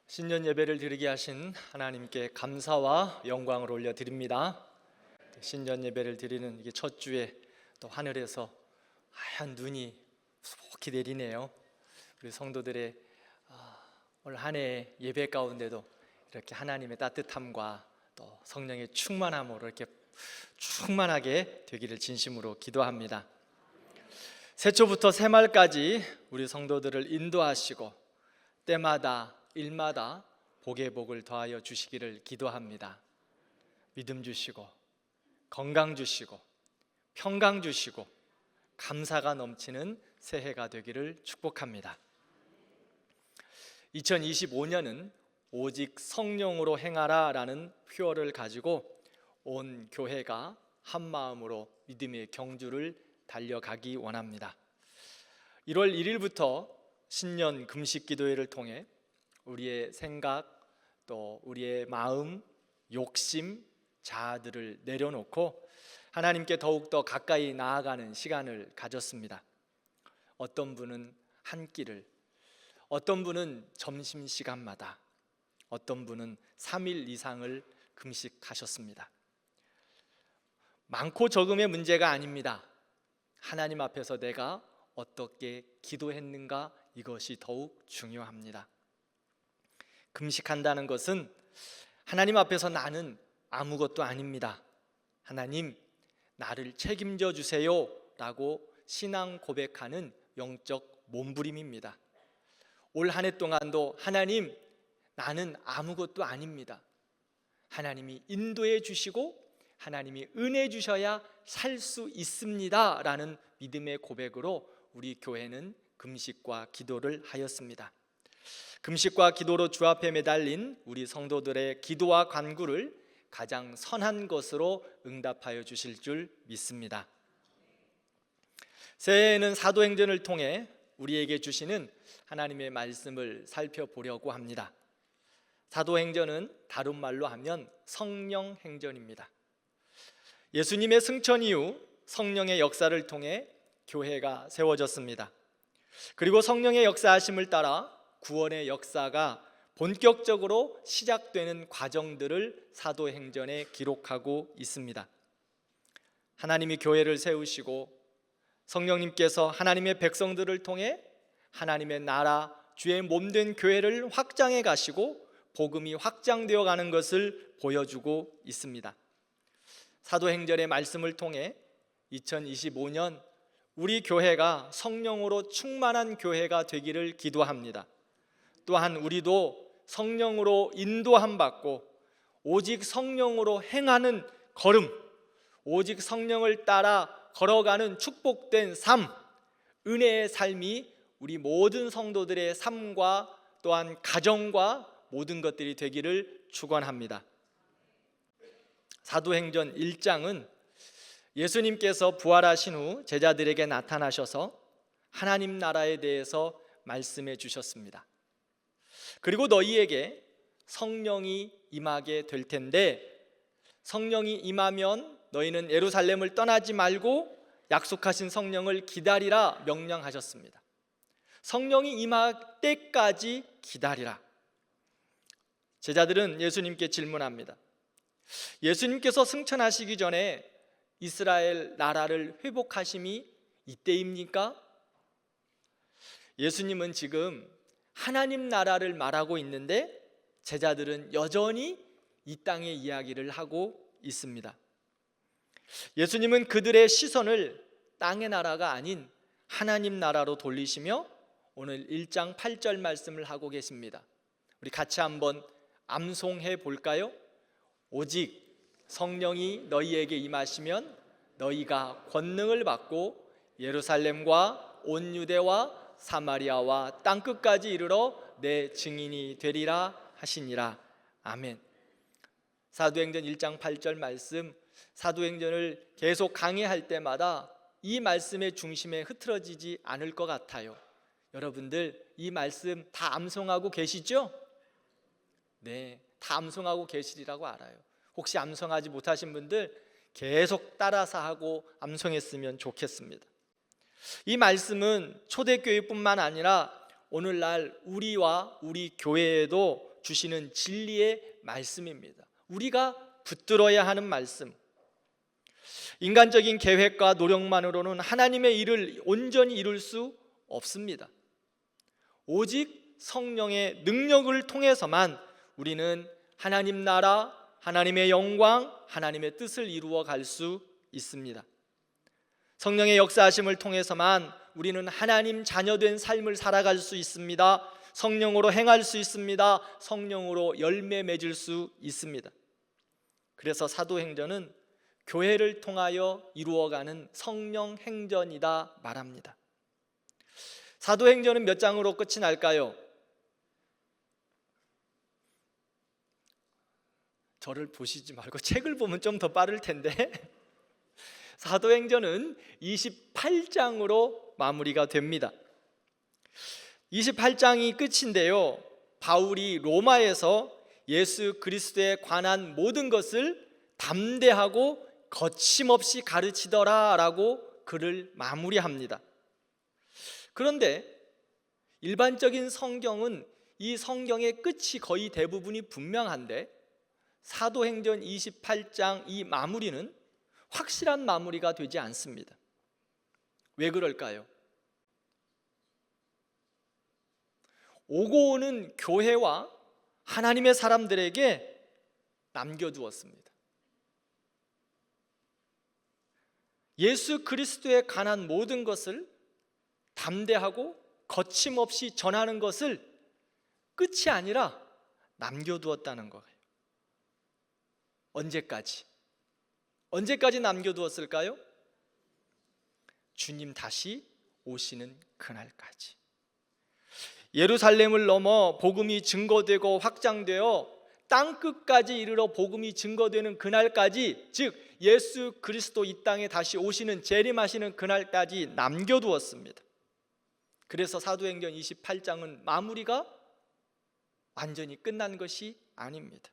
신년 예배를 드리게 하신 하나님께 감사와 영광을 올려드립니다. 신년 예배를 드리는 이게 첫 주에 또 하늘에서 하얀 눈이 속히 내리네요. 우리 성도들의 올 한 해의 예배 가운데도 이렇게 하나님의 따뜻함과 또 성령의 충만함으로 이렇게 충만하게 되기를 진심으로 기도합니다. 새초부터 새말까지 우리 성도들을 인도하시고 때마다 일마다 복의 복을 더하여 주시기를 기도합니다. 믿음 주시고 건강 주시고 평강 주시고 감사가 넘치는 새해가 되기를 축복합니다. 2025년은 오직 성령으로 행하라 라는 표어를 가지고 온 교회가 한 마음으로 믿음의 경주를 달려가기 원합니다. 1월 1일부터 신년 금식 기도회를 통해 우리의 생각 또 우리의 마음, 욕심, 자아들을 내려놓고 하나님께 더욱더 가까이 나아가는 시간을 가졌습니다. 어떤 분은 한 끼를, 어떤 분은 점심시간마다, 어떤 분은 3일 이상을 금식하셨습니다. 많고 적음의 문제가 아닙니다. 하나님 앞에서 내가 어떻게 기도했는가, 이것이 더욱 중요합니다. 금식한다는 것은 하나님 앞에서 나는 아무것도 아닙니다, 하나님 나를 책임져 주세요 라고 신앙 고백하는 영적 몸부림입니다. 올 한 해 동안도 하나님 나는 아무것도 아닙니다, 하나님이 인도해 주시고 하나님이 은혜 주셔야 살 수 있습니다 라는 믿음의 고백으로 우리 교회는 금식과 기도를 하였습니다. 금식과 기도로 주 앞에 매달린 우리 성도들의 기도와 간구를 가장 선한 것으로 응답하여 주실 줄 믿습니다. 새해에는 사도행전을 통해 우리에게 주시는 하나님의 말씀을 살펴보려고 합니다. 사도행전은 다른 말로 하면 성령행전입니다. 예수님의 승천 이후 성령의 역사를 통해 교회가 세워졌습니다. 그리고 성령의 역사하심을 따라 구원의 역사가 본격적으로 시작되는 과정들을 사도행전에 기록하고 있습니다. 하나님이 교회를 세우시고 성령님께서 하나님의 백성들을 통해 하나님의 나라, 주의 몸된 교회를 확장해 가시고 복음이 확장되어 가는 것을 보여주고 있습니다. 사도행전의 말씀을 통해 2025년 우리 교회가 성령으로 충만한 교회가 되기를 기도합니다. 또한 우리도 성령으로 인도함 받고 오직 성령으로 행하는 걸음, 오직 성령을 따라 걸어가는 축복된 삶, 은혜의 삶이 우리 모든 성도들의 삶과 또한 가정과 모든 것들이 되기를 축원합니다. 사도행전 1장은 예수님께서 부활하신 후 제자들에게 나타나셔서 하나님 나라에 대해서 말씀해 주셨습니다. 그리고 너희에게 성령이 임하게 될 텐데 성령이 임하면 너희는 예루살렘을 떠나지 말고 약속하신 성령을 기다리라 명령하셨습니다. 성령이 임할 때까지 기다리라. 제자들은 예수님께 질문합니다. 예수님께서 승천하시기 전에 이스라엘 나라를 회복하심이 이때입니까? 예수님은 지금 하나님 나라를 말하고 있는데 제자들은 여전히 이 땅의 이야기를 하고 있습니다. 예수님은 그들의 시선을 땅의 나라가 아닌 하나님 나라로 돌리시며 오늘 1장 8절 말씀을 하고 계십니다. 우리 같이 한번 암송해 볼까요? 오직 성령이 너희에게 임하시면 너희가 권능을 받고 예루살렘과 온 유대와 사마리아와 땅끝까지 이르러 내 증인이 되리라 하시니라. 아멘. 사도행전 1장 8절 말씀, 사도행전을 계속 강의할 때마다 이 말씀의 중심에 흐트러지지 않을 것 같아요. 여러분들 이 말씀 다 암송하고 계시죠? 네, 다 암송하고 계시리라고 알아요. 혹시 암송하지 못하신 분들 계속 따라서 하고 암송했으면 좋겠습니다. 이 말씀은 초대교회뿐만 아니라 오늘날 우리와 우리 교회에도 주시는 진리의 말씀입니다. 우리가 붙들어야 하는 말씀. 인간적인 계획과 노력만으로는 하나님의 일을 온전히 이룰 수 없습니다. 오직 성령의 능력을 통해서만 우리는 하나님 나라, 하나님의 영광, 하나님의 뜻을 이루어 갈 수 있습니다. 성령의 역사하심을 통해서만 우리는 하나님 자녀된 삶을 살아갈 수 있습니다. 성령으로 행할 수 있습니다. 성령으로 열매 맺을 수 있습니다. 그래서 사도행전은 교회를 통하여 이루어가는 성령 행전이다 말합니다. 사도행전은 몇 장으로 끝이 날까요? 저를 보시지 말고 책을 보면 좀 더 빠를 텐데 사도행전은 28장으로 마무리가 됩니다. 28장이 끝인데요, 바울이 로마에서 예수 그리스도에 관한 모든 것을 담대하고 거침없이 가르치더라 라고 글을 마무리합니다. 그런데 일반적인 성경은 이 성경의 끝이 거의 대부분이 분명한데 사도행전 28장 이 마무리는 확실한 마무리가 되지 않습니다. 왜 그럴까요? 오고 오는 교회와 하나님의 사람들에게 남겨두었습니다. 예수 그리스도에 관한 모든 것을 담대하고 거침없이 전하는 것을 끝이 아니라 남겨두었다는 거예요. 언제까지 남겨두었을까요? 주님 다시 오시는 그날까지. 예루살렘을 넘어 복음이 증거되고 확장되어 땅끝까지 이르러 복음이 증거되는 그날까지, 즉 예수 그리스도 이 땅에 다시 오시는 재림하시는 그날까지 남겨두었습니다. 그래서 사도행전 28장은 마무리가 완전히 끝난 것이 아닙니다.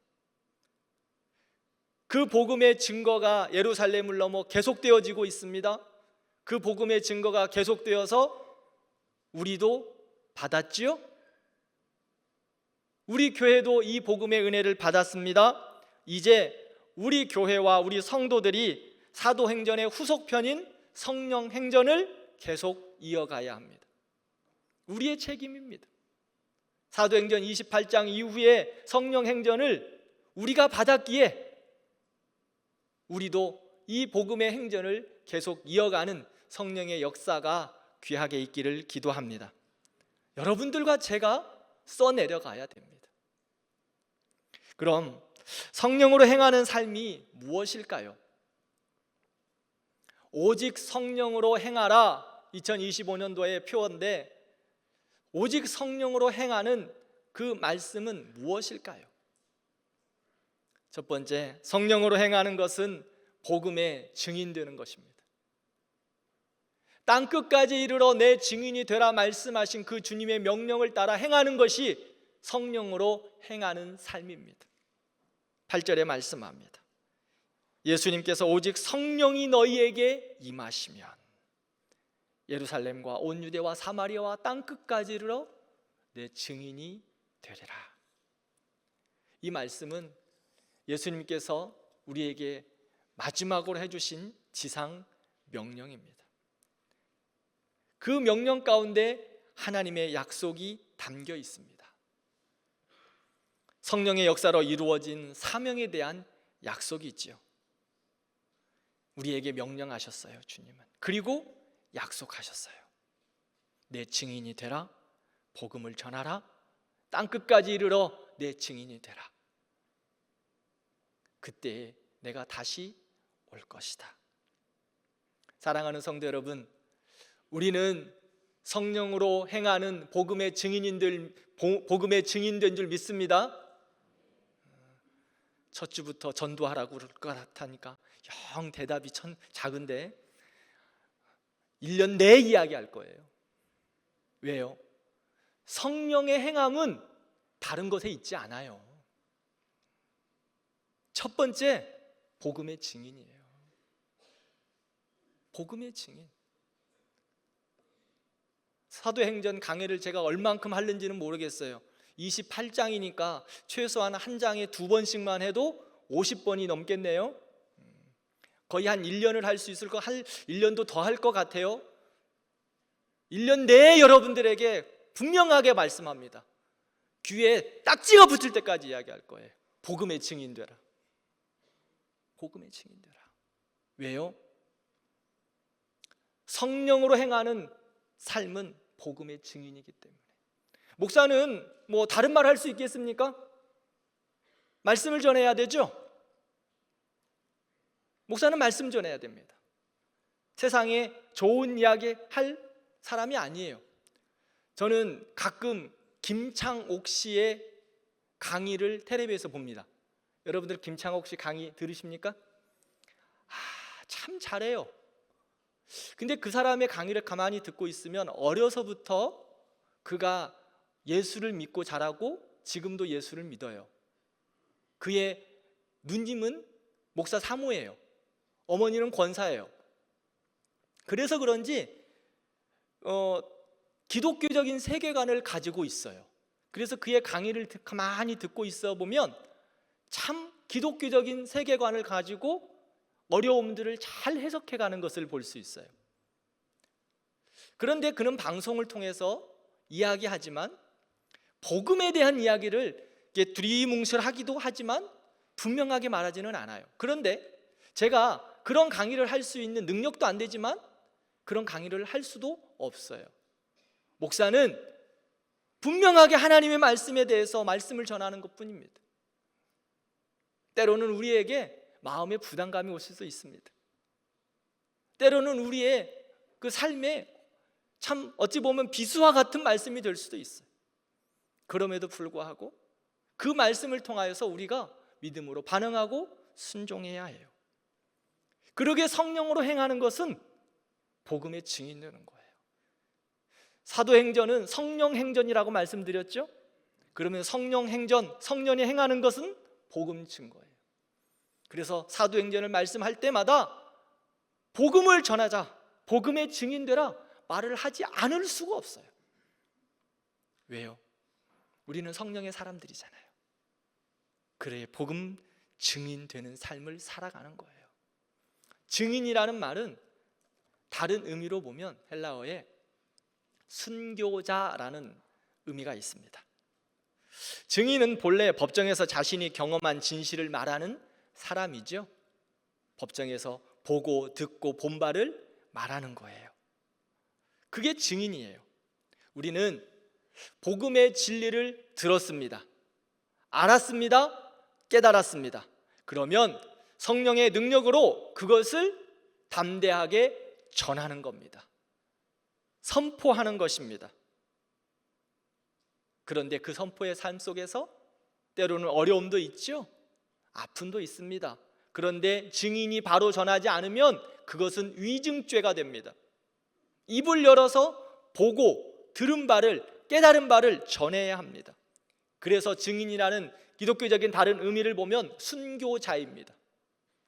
그 복음의 증거가 예루살렘을 넘어 계속되어지고 있습니다. 그 복음의 증거가 계속되어서 우리도 받았지요? 우리 교회도 이 복음의 은혜를 받았습니다. 이제 우리 교회와 우리 성도들이 사도행전의 후속편인 성령행전을 계속 이어가야 합니다. 우리의 책임입니다. 사도행전 28장 이후에 성령행전을 우리가 받았기에 우리도 이 복음의 행전을 계속 이어가는 성령의 역사가 귀하게 있기를 기도합니다. 여러분들과 제가 써내려가야 됩니다. 그럼 성령으로 행하는 삶이 무엇일까요? 오직 성령으로 행하라 2025년도의 표어인데, 오직 성령으로 행하는 그 말씀은 무엇일까요? 첫 번째, 성령으로 행하는 것은 복음의 증인되는 것입니다. 땅끝까지 이르러 내 증인이 되라 말씀하신 그 주님의 명령을 따라 행하는 것이 성령으로 행하는 삶입니다. 8절에 말씀합니다. 예수님께서 오직 성령이 너희에게 임하시면 예루살렘과 온 유대와 사마리아와 땅끝까지 이르러 내 증인이 되리라. 이 말씀은 예수님께서 우리에게 마지막으로 해주신 지상 명령입니다. 그 명령 가운데 하나님의 약속이 담겨 있습니다. 성령의 역사로 이루어진 사명에 대한 약속이 있지요. 우리에게 명령하셨어요, 주님은. 그리고 약속하셨어요. 내 증인이 되라, 복음을 전하라, 땅끝까지 이르러 내 증인이 되라. 그때 내가 다시 올 것이다. 사랑하는 성도 여러분, 우리는 성령으로 행하는 복음의 증인된 줄 믿습니다. 첫 주부터 전도하라고 그럴 것 같으니까 영 대답이 작은데 1년 내에 이야기할 거예요. 왜요? 성령의 행함은 다른 것에 있지 않아요. 첫 번째, 복음의 증인이에요. 복음의 증인. 사도행전 강해를 제가 얼만큼 하는지는 모르겠어요. 28장이니까 최소한 한 장에 2번씩만 해도 50번이 넘겠네요. 거의 한 1년을 할 수 있을 거, 한 1년도 더 할 것 같아요. 1년 내에 여러분들에게 분명하게 말씀합니다. 귀에 딱지가 붙을 때까지 이야기할 거예요. 복음의 증인 되라. 복음의 증인 되라. 왜요? 성령으로 행하는 삶은 복음의 증인이기 때문에. 목사는 뭐 다른 말 할 수 있겠습니까? 말씀을 전해야 되죠. 목사는 말씀 전해야 됩니다. 세상에 좋은 이야기 할 사람이 아니에요. 저는 가끔 김창옥 씨의 강의를 텔레비에서 봅니다. 여러분들 김창옥 씨 강의 들으십니까? 참 잘해요. 근데 그 사람의 강의를 가만히 듣고 있으면 어려서부터 그가 예수를 믿고 자라고 지금도 예수를 믿어요. 그의 누님은 목사 사모예요. 어머니는 권사예요. 그래서 그런지 기독교적인 세계관을 가지고 있어요. 그래서 그의 강의를 가만히 듣고 있어 보면 참 기독교적인 세계관을 가지고 어려움들을 잘 해석해가는 것을 볼 수 있어요. 그런데 그는 방송을 통해서 이야기하지만 복음에 대한 이야기를 두리뭉실하기도 하지만 분명하게 말하지는 않아요. 그런데 제가 그런 강의를 할 수 있는 능력도 안 되지만 그런 강의를 할 수도 없어요. 목사는 분명하게 하나님의 말씀에 대해서 말씀을 전하는 것뿐입니다. 때로는 우리에게 마음의 부담감이 올 수도 있습니다. 때로는 우리의 그 삶에 참 어찌 보면 비수와 같은 말씀이 될 수도 있어요. 그럼에도 불구하고 그 말씀을 통하여서 우리가 믿음으로 반응하고 순종해야 해요. 그러게 성령으로 행하는 것은 복음의 증인되는 거예요. 사도행전은 성령행전이라고 말씀드렸죠. 그러면 성령행전, 성령이 행하는 것은 복음 증거예요. 그래서 사도행전을 말씀할 때마다 복음을 전하자, 복음의 증인되라 말을 하지 않을 수가 없어요. 왜요? 우리는 성령의 사람들이잖아요. 그래 복음 증인되는 삶을 살아가는 거예요. 증인이라는 말은 다른 의미로 보면 헬라어에 순교자라는 의미가 있습니다. 증인은 본래 법정에서 자신이 경험한 진실을 말하는 사람이죠. 법정에서 보고 듣고 본 바를 말하는 거예요. 그게 증인이에요. 우리는 복음의 진리를 들었습니다. 알았습니다. 깨달았습니다. 그러면 성령의 능력으로 그것을 담대하게 전하는 겁니다. 선포하는 것입니다. 그런데 그 선포의 삶 속에서 때로는 어려움도 있죠. 아픔도 있습니다. 그런데 증인이 바로 전하지 않으면 그것은 위증죄가 됩니다. 입을 열어서 보고 들은 바를, 깨달은 바를 전해야 합니다. 그래서 증인이라는 기독교적인 다른 의미를 보면 순교자입니다.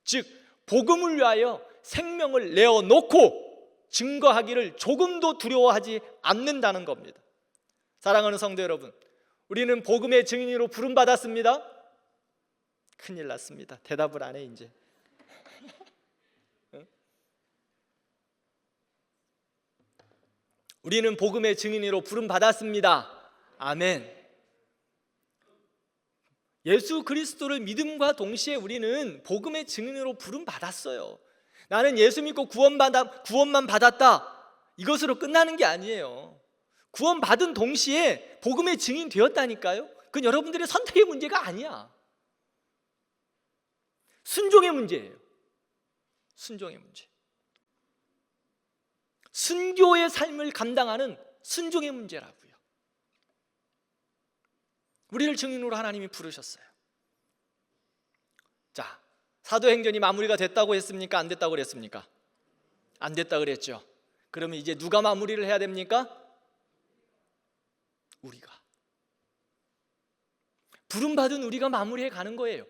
즉 복음을 위하여 생명을 내어놓고 증거하기를 조금도 두려워하지 않는다는 겁니다. 사랑하는 성도 여러분, 우리는 복음의 증인으로 부름받았습니다. 큰일 났습니다. 대답을 안 해 이제. 우리는 복음의 증인으로 부름받았습니다. 아멘. 예수 그리스도를 믿음과 동시에 우리는 복음의 증인으로 부름받았어요. 나는 예수 믿고 구원만 받았다, 이것으로 끝나는 게 아니에요. 구원받은 동시에 복음의 증인 되었다니까요. 그건 여러분들의 선택의 문제가 아니야. 순종의 문제예요. 순종의 문제. 순교의 삶을 감당하는 순종의 문제라고요. 우리를 증인으로 하나님이 부르셨어요. 자, 사도행전이 마무리가 됐다고 했습니까? 안 됐다고 그랬습니까? 안 됐다고 그랬죠. 그러면 이제 누가 마무리를 해야 됩니까? 우리가. 부름받은 우리가 마무리해 가는 거예요.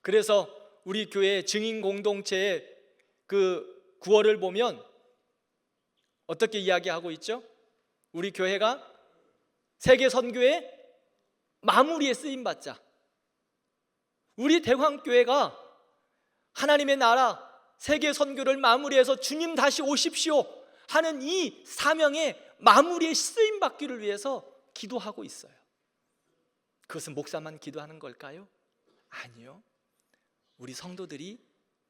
그래서 우리 교회 증인 공동체의 그 구월을 보면 어떻게 이야기하고 있죠? 우리 교회가 세계 선교의 마무리에 쓰임 받자. 우리 대광교회가 하나님의 나라 세계 선교를 마무리해서 주님 다시 오십시오 하는 이 사명의 마무리에 쓰임 받기를 위해서 기도하고 있어요. 그것은 목사만 기도하는 걸까요? 아니요. 우리 성도들이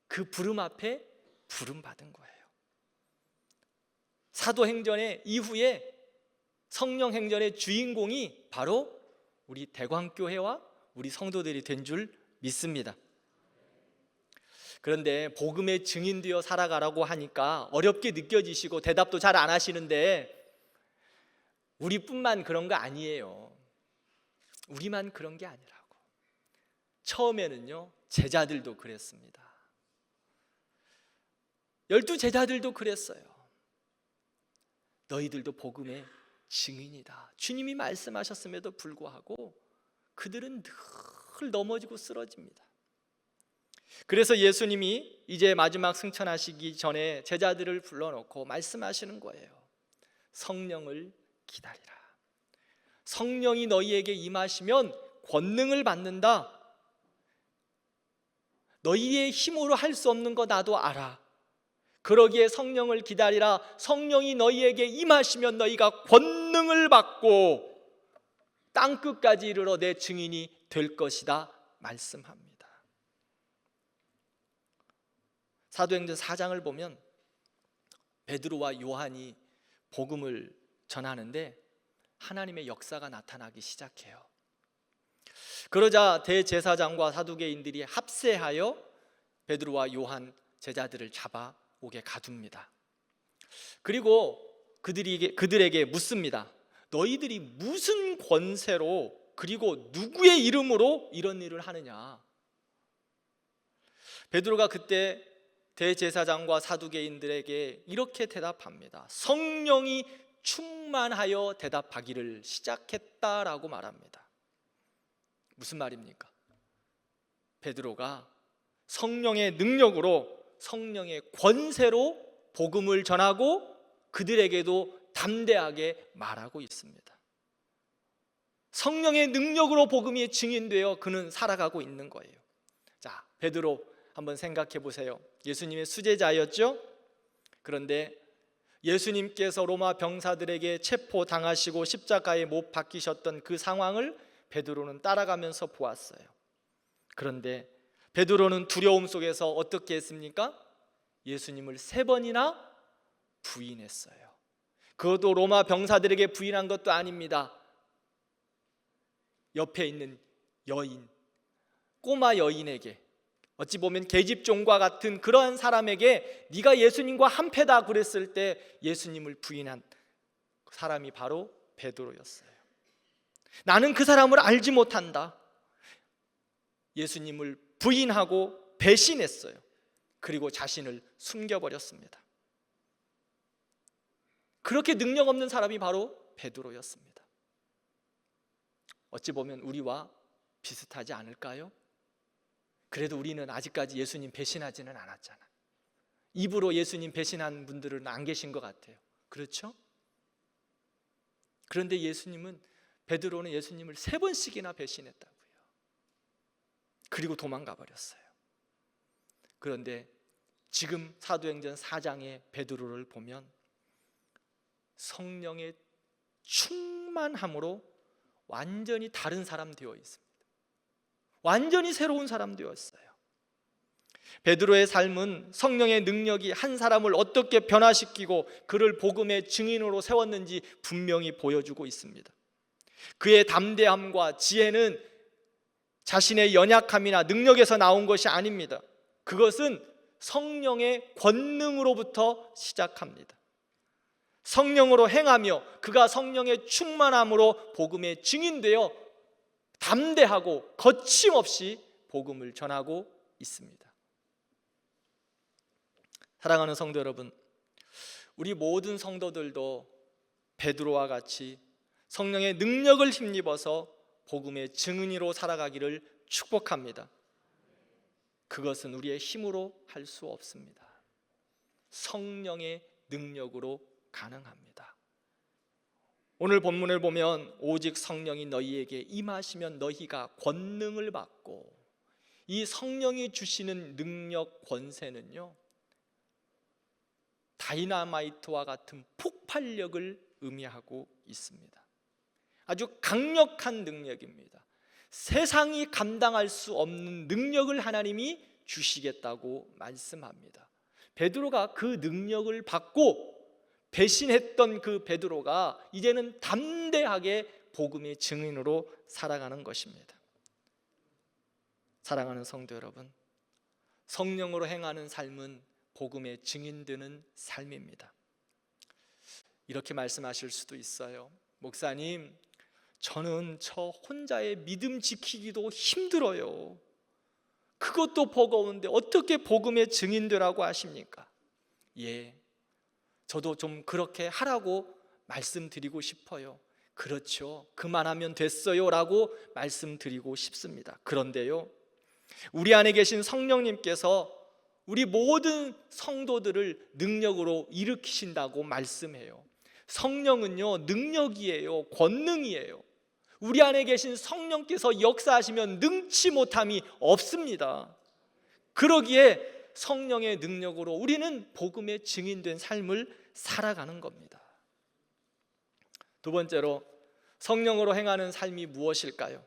그 부름 앞에 부름 받은 거예요. 사도행전의 이후에 성령행전의 주인공이 바로 우리 대광교회와 우리 성도들이 된 줄 믿습니다. 그런데 복음의 증인되어 살아가라고 하니까 어렵게 느껴지시고 대답도 잘 안 하시는데, 우리뿐만 그런 거 아니에요. 우리만 그런 게 아니라고. 처음에는요, 제자들도 그랬습니다. 12 제자들도 그랬어요. 너희들도 복음의 증인이다. 주님이 말씀하셨음에도 불구하고 그들은 늘 넘어지고 쓰러집니다. 그래서 예수님이 이제 마지막 승천하시기 전에 제자들을 불러놓고 말씀하시는 거예요. 성령을 기다리라. 성령이 너희에게 임하시면 권능을 받는다. 너희의 힘으로 할 수 없는 거 나도 알아. 그러기에 성령을 기다리라. 성령이 너희에게 임하시면 너희가 권능을 받고 땅끝까지 이르러 내 증인이 될 것이다 말씀합니다. 사도행전 4장을 보면 베드로와 요한이 복음을 전하는데 하나님의 역사가 나타나기 시작해요. 그러자 대제사장과 사두개인들이 합세하여 베드로와 요한 제자들을 잡아오게 가둡니다. 그리고 그들에게 묻습니다. 너희들이 무슨 권세로 그리고 누구의 이름으로 이런 일을 하느냐? 베드로가 그때 대제사장과 사두개인들에게 이렇게 대답합니다. 성령이 충만하여 대답하기를 시작했다라고 말합니다. 무슨 말입니까? 베드로가 성령의 능력으로, 성령의 권세로 복음을 전하고 그들에게도 담대하게 말하고 있습니다. 성령의 능력으로 복음이 증인되어 그는 살아가고 있는 거예요. 자, 베드로 한번 생각해 보세요. 예수님의 수제자였죠? 그런데 예수님께서 로마 병사들에게 체포당하시고 십자가에 못 박히셨던 그 상황을 베드로는 따라가면서 보았어요. 그런데 베드로는 두려움 속에서 어떻게 했습니까? 예수님을 3번이나 부인했어요. 그것도 로마 병사들에게 부인한 것도 아닙니다. 옆에 있는 여인, 꼬마 여인에게, 어찌 보면 계집종과 같은 그러한 사람에게 네가 예수님과 한패다 그랬을 때 예수님을 부인한 사람이 바로 베드로였어요. 나는 그 사람을 알지 못한다. 예수님을 부인하고 배신했어요. 그리고 자신을 숨겨버렸습니다. 그렇게 능력 없는 사람이 바로 베드로였습니다. 어찌 보면 우리와 비슷하지 않을까요? 그래도 우리는 아직까지 예수님 배신하지는 않았잖아. 입으로 예수님 배신한 분들은 안 계신 것 같아요. 그렇죠? 그런데 베드로는 예수님을 3번씩이나 배신했다고요. 그리고 도망가 버렸어요. 그런데 지금 사도행전 4장의 베드로를 보면 성령의 충만함으로 완전히 다른 사람 되어 있습니다. 완전히 새로운 사람 되었어요. 베드로의 삶은 성령의 능력이 한 사람을 어떻게 변화시키고 그를 복음의 증인으로 세웠는지 분명히 보여주고 있습니다. 그의 담대함과 지혜는 자신의 연약함이나 능력에서 나온 것이 아닙니다. 그것은 성령의 권능으로부터 시작합니다. 성령으로 행하며 그가 성령의 충만함으로 복음의 증인되어 담대하고 거침없이 복음을 전하고 있습니다. 사랑하는 성도 여러분, 우리 모든 성도들도 베드로와 같이 성령의 능력을 힘입어서 복음의 증인으로 살아가기를 축복합니다. 그것은 우리의 힘으로 할 수 없습니다. 성령의 능력으로 가능합니다. 오늘 본문을 보면 오직 성령이 너희에게 임하시면 너희가 권능을 받고, 이 성령이 주시는 능력, 권세는요, 다이나마이트와 같은 폭발력을 의미하고 있습니다. 아주 강력한 능력입니다. 세상이 감당할 수 없는 능력을 하나님이 주시겠다고 말씀합니다. 베드로가 그 능력을 받고 배신했던 그 베드로가 이제는 담대하게 복음의 증인으로 살아가는 것입니다. 사랑하는 성도 여러분, 성령으로 행하는 삶은 복음의 증인되는 삶입니다. 이렇게 말씀하실 수도 있어요. 목사님, 저는 저 혼자의 믿음 지키기도 힘들어요. 그것도 버거운데 어떻게 복음의 증인되라고 하십니까? 예, 저도 좀 그렇게 하라고 말씀드리고 싶어요. 그렇죠, 그만하면 됐어요 라고 말씀드리고 싶습니다. 그런데요, 우리 안에 계신 성령님께서 우리 모든 성도들을 능력으로 일으키신다고 말씀해요. 성령은요, 능력이에요, 권능이에요. 우리 안에 계신 성령께서 역사하시면 능치 못함이 없습니다. 그러기에 성령의 능력으로 우리는 복음의 증인된 삶을 살아가는 겁니다. 두 번째로, 성령으로 행하는 삶이 무엇일까요?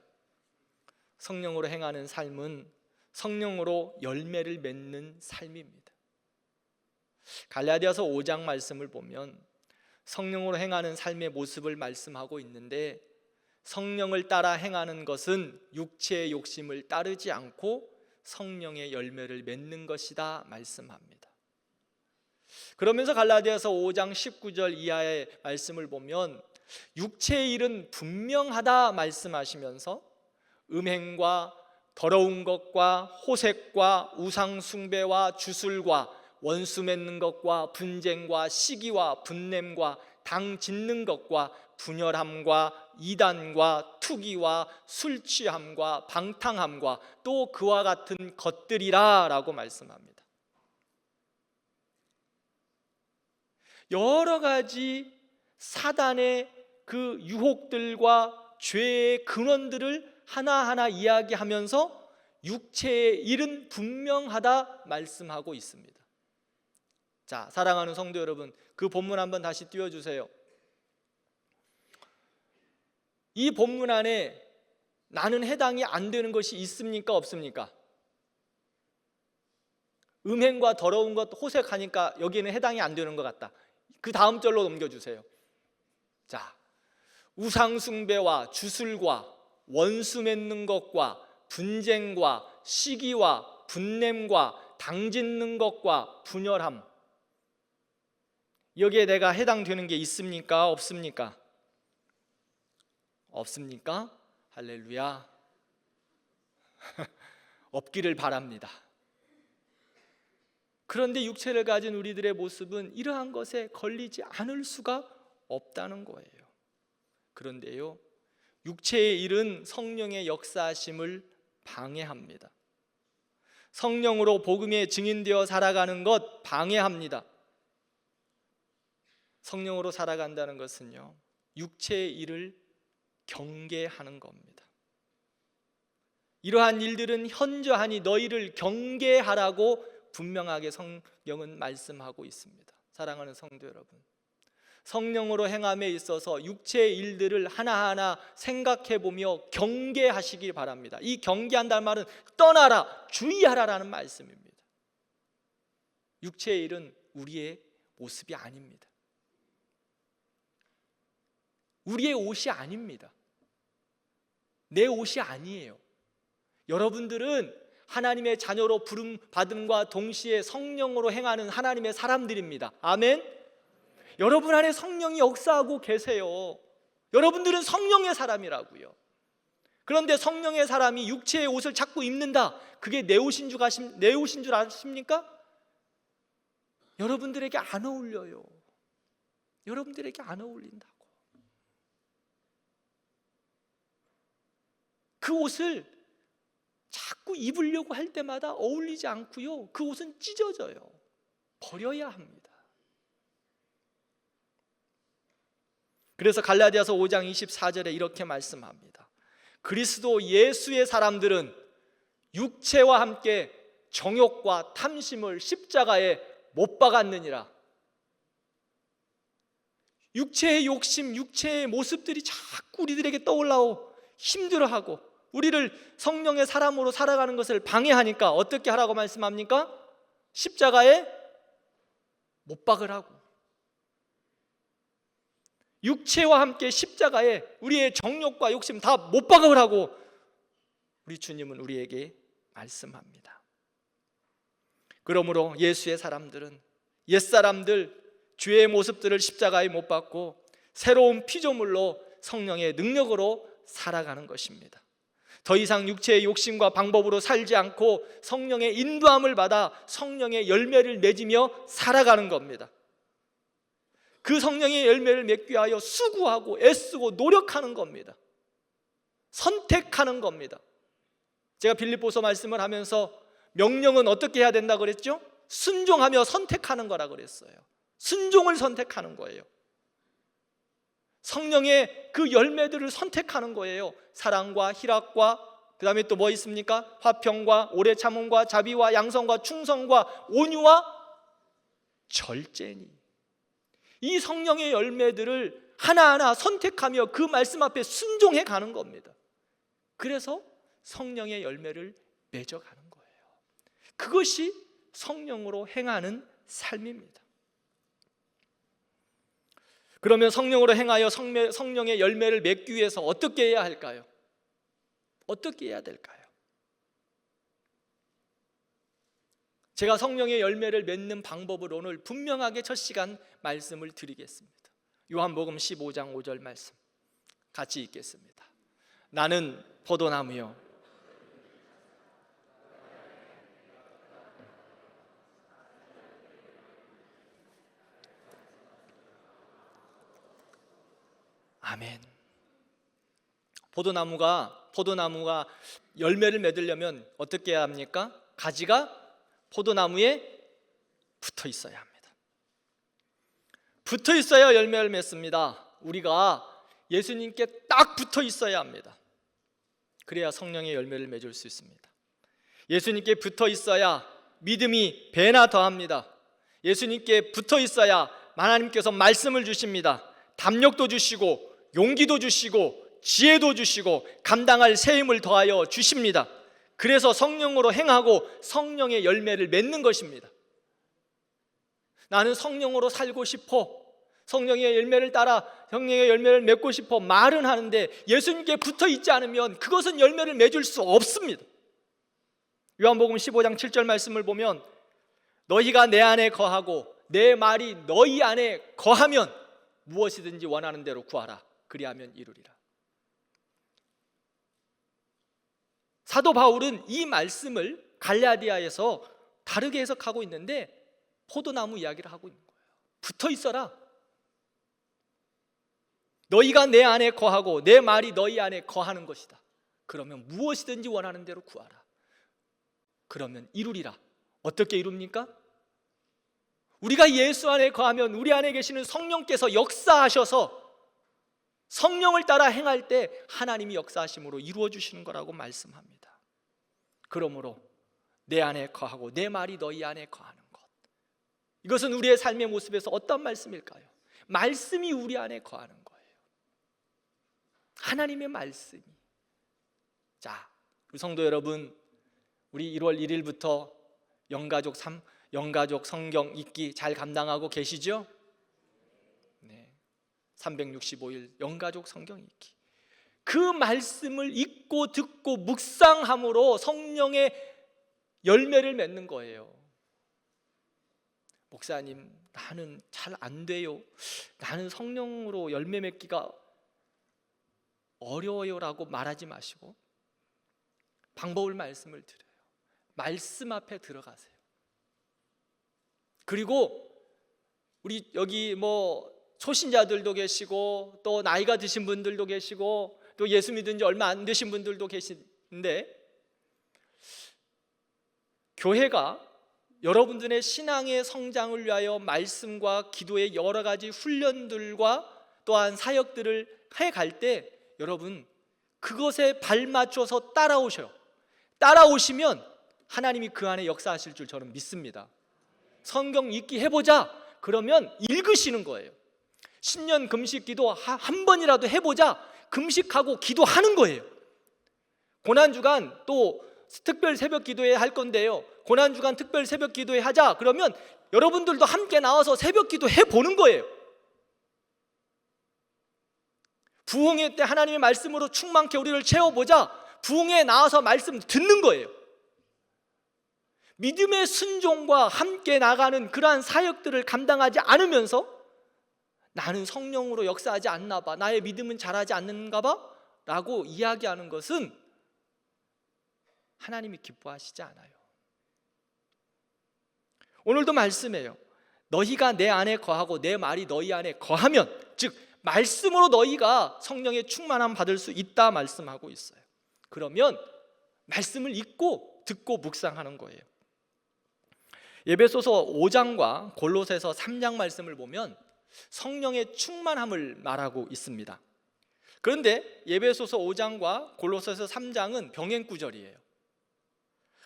성령으로 행하는 삶은 성령으로 열매를 맺는 삶입니다. 갈라디아서 5장 말씀을 보면 성령으로 행하는 삶의 모습을 말씀하고 있는데, 성령을 따라 행하는 것은 육체의 욕심을 따르지 않고 성령의 열매를 맺는 것이다 말씀합니다. 그러면서 갈라디아서 5장 19절 이하의 말씀을 보면 육체의 일은 분명하다 말씀하시면서 음행과 더러운 것과 호색과 우상 숭배와 주술과 원수 맺는 것과 분쟁과 시기와 분냄과 당 짓는 것과 분열함과 이단과 투기와 술 취함과 방탕함과 또 그와 같은 것들이라 라고 말씀합니다. 여러 가지 사단의 그 유혹들과 죄의 근원들을 하나하나 이야기하면서 육체의 일은 분명하다 말씀하고 있습니다. 자, 사랑하는 성도 여러분, 그 본문 한번 다시 띄워주세요. 이 본문 안에 나는 해당이 안 되는 것이 있습니까, 없습니까? 음행과 더러운 것, 호색하니까 여기에는 해당이 안 되는 것 같다. 그 다음 절로 넘겨주세요. 자, 우상 숭배와 주술과 원수 맺는 것과 분쟁과 시기와 분냄과 당짓는 것과 분열함, 여기에 내가 해당되는 게 있습니까, 없습니까? 없습니까? 할렐루야. 없기를 바랍니다. 그런데 육체를 가진 우리들의 모습은 이러한 것에 걸리지 않을 수가 없다는 거예요. 그런데요, 육체의 일은 성령의 역사하심을 방해합니다. 성령으로 복음에 증인되어 살아가는 것 방해합니다. 성령으로 살아간다는 것은요, 육체의 일을 경계하는 겁니다. 이러한 일들은 현저하니 너희를 경계하라고 분명하게 성경은 말씀하고 있습니다. 사랑하는 성도 여러분, 성령으로 행함에 있어서 육체의 일들을 하나하나 생각해 보며 경계하시길 바랍니다. 이 경계한다는 말은 떠나라, 주의하라라는 말씀입니다. 육체의 일은 우리의 모습이 아닙니다. 우리의 옷이 아닙니다. 내 옷이 아니에요. 여러분들은 하나님의 자녀로 부름받음과 동시에 성령으로 행하는 하나님의 사람들입니다. 아멘. 여러분 안에 성령이 역사하고 계세요. 여러분들은 성령의 사람이라고요. 그런데 성령의 사람이 육체의 옷을 자꾸 입는다, 그게 내 옷인 줄 아십니까? 여러분들에게 안 어울려요. 여러분들에게 안 어울린다고. 그 옷을 자꾸 입으려고 할 때마다 어울리지 않고요, 그 옷은 찢어져요. 버려야 합니다. 그래서 갈라디아서 5장 24절에 이렇게 말씀합니다. 그리스도 예수의 사람들은 육체와 함께 정욕과 탐심을 십자가에 못 박았느니라. 육체의 욕심, 육체의 모습들이 자꾸 우리들에게 떠올라오 힘들어하고 우리를 성령의 사람으로 살아가는 것을 방해하니까 어떻게 하라고 말씀합니까? 십자가에 못 박으라고. 육체와 함께 십자가에 우리의 정욕과 욕심 다 못 박으라고 우리 주님은 우리에게 말씀합니다. 그러므로 예수의 사람들은 옛사람들 죄의 모습들을 십자가에 못 박고 새로운 피조물로 성령의 능력으로 살아가는 것입니다. 더 이상 육체의 욕심과 방법으로 살지 않고 성령의 인도함을 받아 성령의 열매를 맺으며 살아가는 겁니다. 그 성령의 열매를 맺기 위하여 수고하고 애쓰고 노력하는 겁니다. 선택하는 겁니다. 제가 빌립보서 말씀을 하면서 명령은 어떻게 해야 된다 그랬죠? 순종하며 선택하는 거라 그랬어요. 순종을 선택하는 거예요. 성령의 그 열매들을 선택하는 거예요. 사랑과 희락과 그 다음에 또 뭐 있습니까? 화평과 오래 참음과 자비와 양성과 충성과 온유와 절제니. 이 성령의 열매들을 하나하나 선택하며 그 말씀 앞에 순종해 가는 겁니다. 그래서 성령의 열매를 맺어가는 거예요. 그것이 성령으로 행하는 삶입니다. 그러면 성령으로 행하여 성령의 열매를 맺기 위해서 어떻게 해야 할까요? 어떻게 해야 될까요? 제가 성령의 열매를 맺는 방법을 오늘 분명하게 첫 시간 말씀을 드리겠습니다. 요한복음 15장 5절 말씀 같이 읽겠습니다. 나는 포도나무요 아멘. 포도나무가 열매를 맺으려면 어떻게 해야 합니까? 가지가 포도나무에 붙어 있어야 합니다. 붙어 있어야 열매를 맺습니다. 우리가 예수님께 딱 붙어 있어야 합니다. 그래야 성령의 열매를 맺을 수 있습니다. 예수님께 붙어 있어야 믿음이 배나 더합니다. 예수님께 붙어 있어야 하나님께서 말씀을 주십니다. 담력도 주시고 용기도 주시고 지혜도 주시고 감당할 새 힘을 더하여 주십니다. 그래서 성령으로 행하고 성령의 열매를 맺는 것입니다. 나는 성령으로 살고 싶어, 성령의 열매를 따라 성령의 열매를 맺고 싶어 말은 하는데 예수님께 붙어 있지 않으면 그것은 열매를 맺을 수 없습니다. 요한복음 15장 7절 말씀을 보면 너희가 내 안에 거하고 내 말이 너희 안에 거하면 무엇이든지 원하는 대로 구하라. 그리하면 이루리라. 사도 바울은 이 말씀을 갈라디아에서 다르게 해석하고 있는데 포도나무 이야기를 하고 있는 거예요. 붙어 있어라. 너희가 내 안에 거하고 내 말이 너희 안에 거하는 것이다. 그러면 무엇이든지 원하는 대로 구하라. 그러면 이루리라. 어떻게 이룹니까? 우리가 예수 안에 거하면 우리 안에 계시는 성령께서 역사하셔서 성령을 따라 행할 때 하나님이 역사하심으로 이루어 주시는 거라고 말씀합니다. 그러므로 내 안에 거하고 내 말이 너희 안에 거하는 것, 이것은 우리의 삶의 모습에서 어떤 말씀일까요? 말씀이 우리 안에 거하는 거예요. 하나님의 말씀이. 자, 우리 성도 여러분, 우리 1월 1일부터 영가족 성경 읽기 잘 감당하고 계시죠? 네, 365일 영가족 성경 읽기. 그 말씀을 읽고 듣고 묵상함으로 성령의 열매를 맺는 거예요. 목사님, 나는 잘 안 돼요. 나는 성령으로 열매 맺기가 어려워요라고 말하지 마시고 방법을 말씀을 드려요. 말씀 앞에 들어가세요. 그리고 우리 여기 뭐 초신자들도 계시고 또 나이가 드신 분들도 계시고 또 예수 믿은 지 얼마 안 되신 분들도 계신데, 교회가 여러분들의 신앙의 성장을 위하여 말씀과 기도의 여러 가지 훈련들과 또한 사역들을 해갈 때 여러분 그것에 발맞춰서 따라오셔요. 따라오시면 하나님이 그 안에 역사하실 줄 저는 믿습니다. 성경 읽기 해보자 그러면 읽으시는 거예요. 신년 금식 기도 한 번이라도 해보자 금식하고 기도하는 거예요. 고난주간 또 특별 새벽 기도회 할 건데요, 고난주간 특별 새벽 기도회 하자 그러면 여러분들도 함께 나와서 새벽 기도 해보는 거예요. 부흥회 때 하나님의 말씀으로 충만케 우리를 채워보자, 부흥회에 나와서 말씀 듣는 거예요. 믿음의 순종과 함께 나가는 그러한 사역들을 감당하지 않으면서 나는 성령으로 역사하지 않나 봐, 나의 믿음은 자라지 않는가 봐 라고 이야기하는 것은 하나님이 기뻐하시지 않아요. 오늘도 말씀해요. 너희가 내 안에 거하고 내 말이 너희 안에 거하면, 즉 말씀으로 너희가 성령의 충만함 받을 수 있다 말씀하고 있어요. 그러면 말씀을 읽고 듣고 묵상하는 거예요. 에베소서 5장과 골로새서 3장 말씀을 보면 성령의 충만함을 말하고 있습니다. 그런데 에베소서 5장과 골로새서 3장은 병행 구절이에요.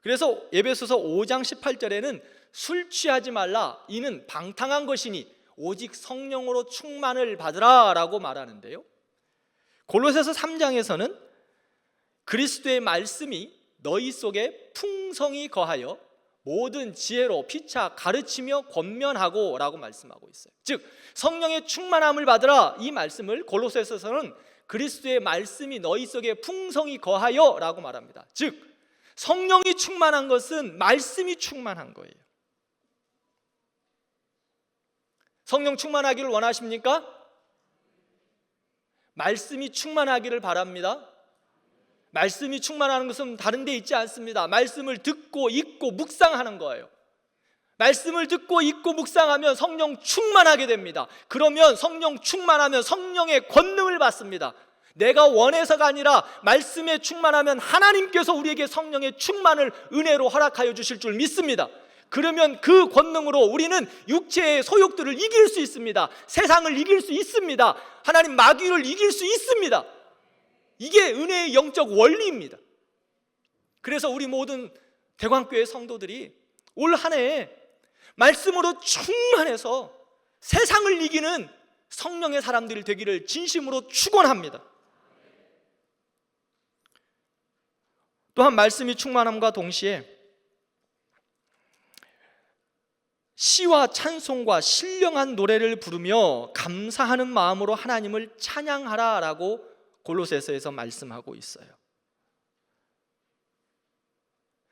그래서 에베소서 5장 18절에는 술 취하지 말라, 이는 방탕한 것이니 오직 성령으로 충만을 받으라 라고 말하는데요, 골로새서 3장에서는 그리스도의 말씀이 너희 속에 풍성히 거하여 모든 지혜로 피차 가르치며 권면하고 라고 말씀하고 있어요. 즉 성령의 충만함을 받으라, 이 말씀을 골로새서에서는 그리스도의 말씀이 너희 속에 풍성히 거하여 라고 말합니다. 즉 성령이 충만한 것은 말씀이 충만한 거예요. 성령 충만하기를 원하십니까? 말씀이 충만하기를 바랍니다. 말씀이 충만하는 것은 다른 데 있지 않습니다. 말씀을 듣고 읽고 묵상하는 거예요. 말씀을 듣고 읽고 묵상하면 성령 충만하게 됩니다. 그러면 성령 충만하면 성령의 권능을 받습니다. 내가 원해서가 아니라 말씀에 충만하면 하나님께서 우리에게 성령의 충만을 은혜로 허락하여 주실 줄 믿습니다. 그러면 그 권능으로 우리는 육체의 소욕들을 이길 수 있습니다. 세상을 이길 수 있습니다. 하나님 마귀를 이길 수 있습니다. 이게 은혜의 영적 원리입니다. 그래서 우리 모든 대광교회 성도들이 올 한 해에 말씀으로 충만해서 세상을 이기는 성령의 사람들이 되기를 진심으로 축원합니다. 또한 말씀이 충만함과 동시에 시와 찬송과 신령한 노래를 부르며 감사하는 마음으로 하나님을 찬양하라 라고 골로새서에서 말씀하고 있어요.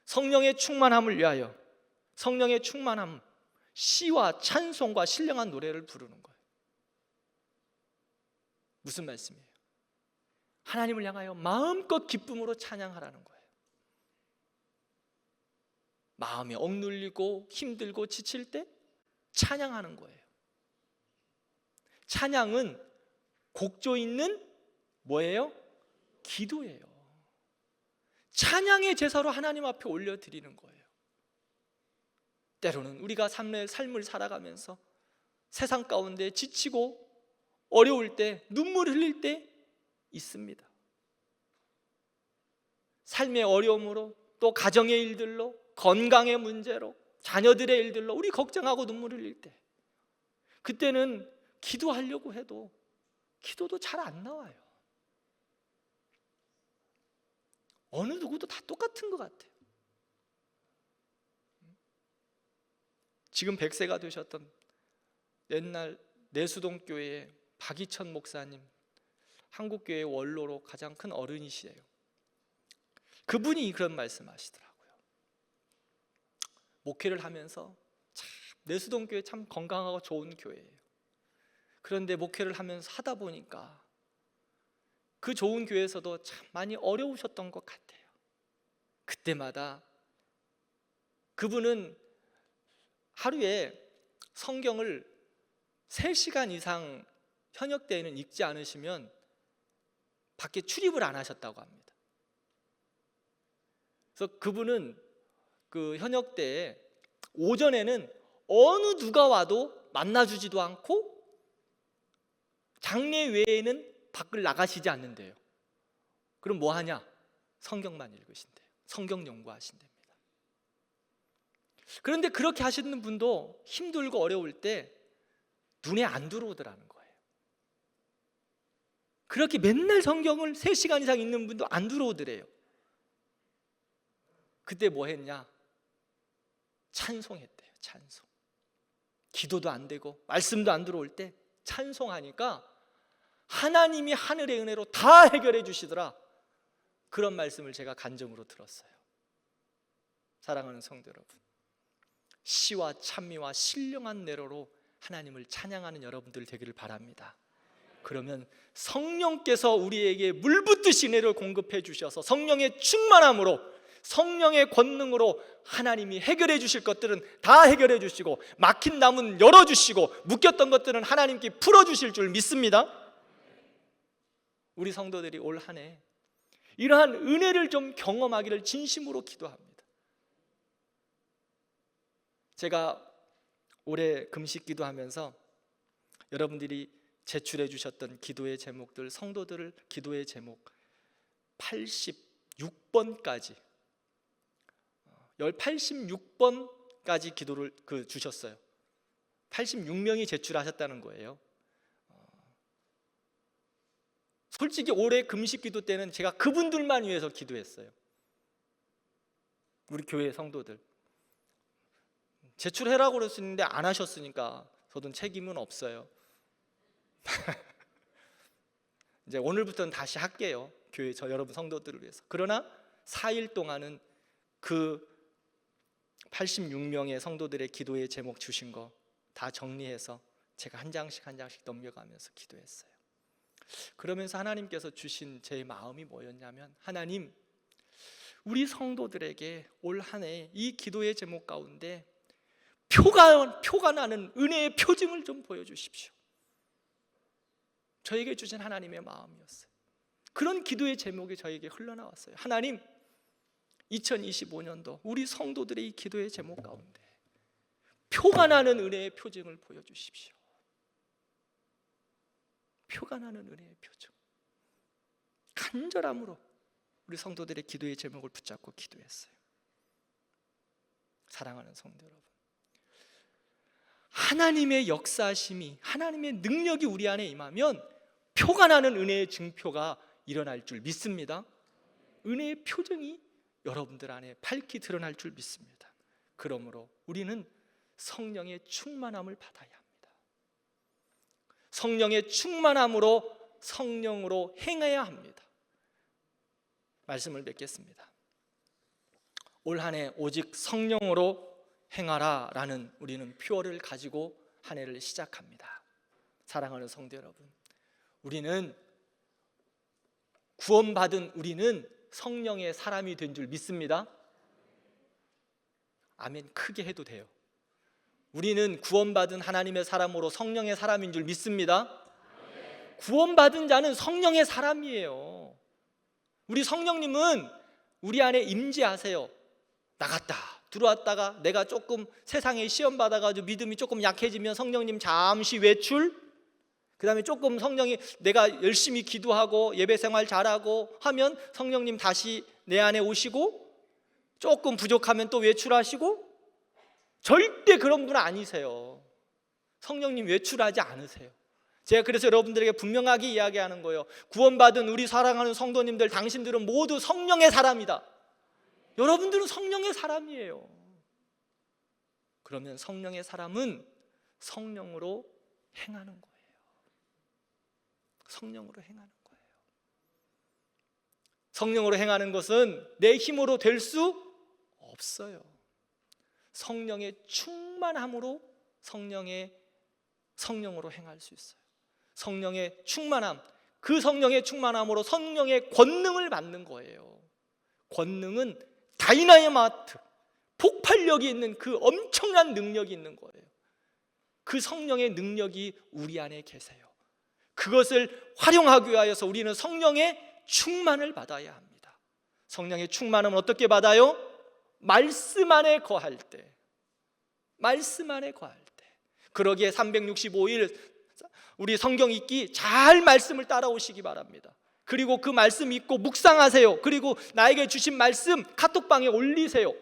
성령의 충만함을 위하여 성령의 충만함, 시와 찬송과 신령한 노래를 부르는 거예요. 무슨 말씀이에요? 하나님을 향하여 마음껏 기쁨으로 찬양하라는 거예요. 마음이 억눌리고 힘들고 지칠 때 찬양하는 거예요. 찬양은 곡조 있는 뭐예요? 기도예요. 찬양의 제사로 하나님 앞에 올려드리는 거예요. 때로는 우리가 삶을 살아가면서 세상 가운데 지치고 어려울 때 눈물 흘릴 때 있습니다. 삶의 어려움으로 또 가정의 일들로 건강의 문제로 자녀들의 일들로 우리 걱정하고 눈물 흘릴 때, 그때는 기도하려고 해도 기도도 잘 안 나와요. 어느 누구도 다 똑같은 것 같아요. 지금 100세가 되셨던 옛날 내수동 교회의 박이천 목사님, 한국교회 원로로 가장 큰 어른이시에요. 그분이 그런 말씀하시더라고요. 목회를 하면서 참 내수동 교회 참 건강하고 좋은 교회예요. 그런데 목회를 하면서 하다 보니까 그 좋은 교회에서도 참 많이 어려우셨던 것 같아요. 그때마다 그분은 하루에 성경을 3시간 이상 현역 때에는 읽지 않으시면 밖에 출입을 안 하셨다고 합니다. 그래서 그분은 그 현역 때에 오전에는 어느 누가 와도 만나주지도 않고 장례 외에는 밖을 나가시지 않는데요. 그럼 뭐 하냐? 성경만 읽으신대요. 성경 연구하신답니다. 그런데 그렇게 하시는 분도 힘들고 어려울 때 눈에 안 들어오더라는 거예요. 그렇게 맨날 성경을 3시간 이상 읽는 분도 안 들어오더래요. 그때 뭐 했냐? 찬송했대요. 찬송. 기도도 안 되고 말씀도 안 들어올 때 찬송하니까 하나님이 하늘의 은혜로 다 해결해 주시더라. 그런 말씀을 제가 간증으로 들었어요. 사랑하는 성도 여러분, 시와 찬미와 신령한 내로로 하나님을 찬양하는 여러분들 되기를 바랍니다. 그러면 성령께서 우리에게 물붓듯이 은혜를 공급해 주셔서 성령의 충만함으로, 성령의 권능으로 하나님이 해결해 주실 것들은 다 해결해 주시고, 막힌 나무는 열어주시고, 묶였던 것들은 하나님께 풀어주실 줄 믿습니다. 우리 성도들이 올 한 해 이러한 은혜를 좀 경험하기를 진심으로 기도합니다. 제가 올해 금식 기도하면서 여러분들이 제출해 주셨던 기도의 제목들, 성도들을 기도의 제목 86번까지 86번까지 기도를 주셨어요. 86명이 제출하셨다는 거예요. 솔직히 올해 금식 기도 때는 제가 그분들만 위해서 기도했어요. 우리 교회 성도들 제출해라고 그랬었는데 안 하셨으니까 저도 책임은 없어요. 이제 오늘부터는 다시 할게요. 교회 저 여러분 성도들을 위해서. 그러나 4일 동안은 그 86명의 성도들의 기도의 제목 주신 거 다 정리해서 제가 한 장씩 한 장씩 넘겨가면서 기도했어요. 그러면서 하나님께서 주신 제 마음이 뭐였냐면, 하나님, 우리 성도들에게 올 한 해 이 기도의 제목 가운데 표가 나는 은혜의 표징을 좀 보여주십시오. 저에게 주신 하나님의 마음이었어요. 그런 기도의 제목이 저에게 흘러나왔어요. 하나님, 2025년도 우리 성도들의 이 기도의 제목 가운데 표가 나는 은혜의 표징을 보여주십시오. 표가 나는 은혜의 표징. 간절함으로 우리 성도들의 기도의 제목을 붙잡고 기도했어요. 사랑하는 성도 여러분, 하나님의 역사심이, 하나님의 능력이 우리 안에 임하면 표가 나는 은혜의 증표가 일어날 줄 믿습니다. 은혜의 표정이 여러분들 안에 밝히 드러날 줄 믿습니다. 그러므로 우리는 성령의 충만함을 받아야 합니다. 성령의 충만함으로 성령으로 행해야 합니다. 말씀을 맺겠습니다. 올 한 해 오직 성령으로 행하라 라는 우리는 표어를 가지고 한 해를 시작합니다. 사랑하는 성도 여러분, 우리는 구원받은 우리는 성령의 사람이 된 줄 믿습니다. 아멘 크게 해도 돼요. 우리는 구원받은 하나님의 사람으로 성령의 사람인 줄 믿습니다. 구원받은 자는 성령의 사람이에요. 우리 성령님은 우리 안에 임재하세요. 나갔다 들어왔다가 내가 조금 세상에 시험 받아가지고 믿음이 조금 약해지면 성령님 잠시 외출, 그 다음에 조금 성령이 내가 열심히 기도하고 예배 생활 잘하고 하면 성령님 다시 내 안에 오시고, 조금 부족하면 또 외출하시고, 절대 그런 분 아니세요. 성령님 외출하지 않으세요. 제가 그래서 여러분들에게 분명하게 이야기하는 거예요. 구원받은 우리 사랑하는 성도님들, 당신들은 모두 성령의 사람이다. 여러분들은 성령의 사람이에요. 그러면 성령의 사람은 성령으로 행하는 거예요. 성령으로 행하는 거예요. 성령으로 행하는 것은 내 힘으로 될 수 없어요. 성령의 충만함으로 성령으로 행할 수 있어요. 성령의 충만함, 그 성령의 충만함으로 성령의 권능을 받는 거예요. 권능은 다이나마이트, 폭발력이 있는 그 엄청난 능력이 있는 거예요. 그 성령의 능력이 우리 안에 계세요. 그것을 활용하기 위하여서 우리는 성령의 충만을 받아야 합니다. 성령의 충만은 어떻게 받아요? 말씀 안에 거할 때. 말씀 안에 거할 때. 그러기에 365일 우리 성경 읽기 잘 말씀을 따라오시기 바랍니다. 그리고 그 말씀 읽고 묵상하세요. 그리고 나에게 주신 말씀 카톡방에 올리세요.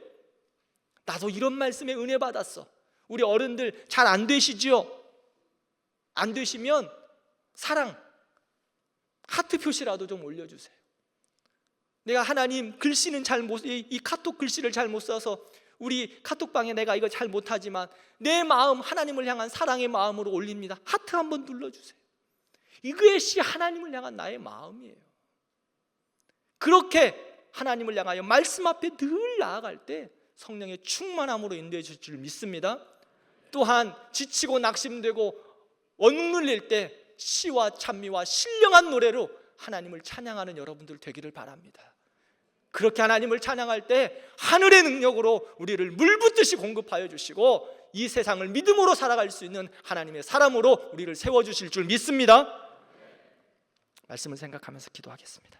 나도 이런 말씀에 은혜 받았어. 우리 어른들 잘 안 되시지요? 안 되시면 사랑 하트 표시라도 좀 올려주세요. 내가 하나님 글씨는 이 카톡 글씨를 잘 못 써서 우리 카톡방에 내가 이거 잘 못하지만 내 마음 하나님을 향한 사랑의 마음으로 올립니다. 하트 한번 눌러주세요. 이것이 하나님을 향한 나의 마음이에요. 그렇게 하나님을 향하여 말씀 앞에 늘 나아갈 때 성령의 충만함으로 인도해 주실 줄 믿습니다. 또한 지치고 낙심되고 억눌릴 때 시와 찬미와 신령한 노래로 하나님을 찬양하는 여러분들 되기를 바랍니다. 그렇게 하나님을 찬양할 때 하늘의 능력으로 우리를 물붓듯이 공급하여 주시고 이 세상을 믿음으로 살아갈 수 있는 하나님의 사람으로 우리를 세워주실 줄 믿습니다. 말씀을 생각하면서 기도하겠습니다.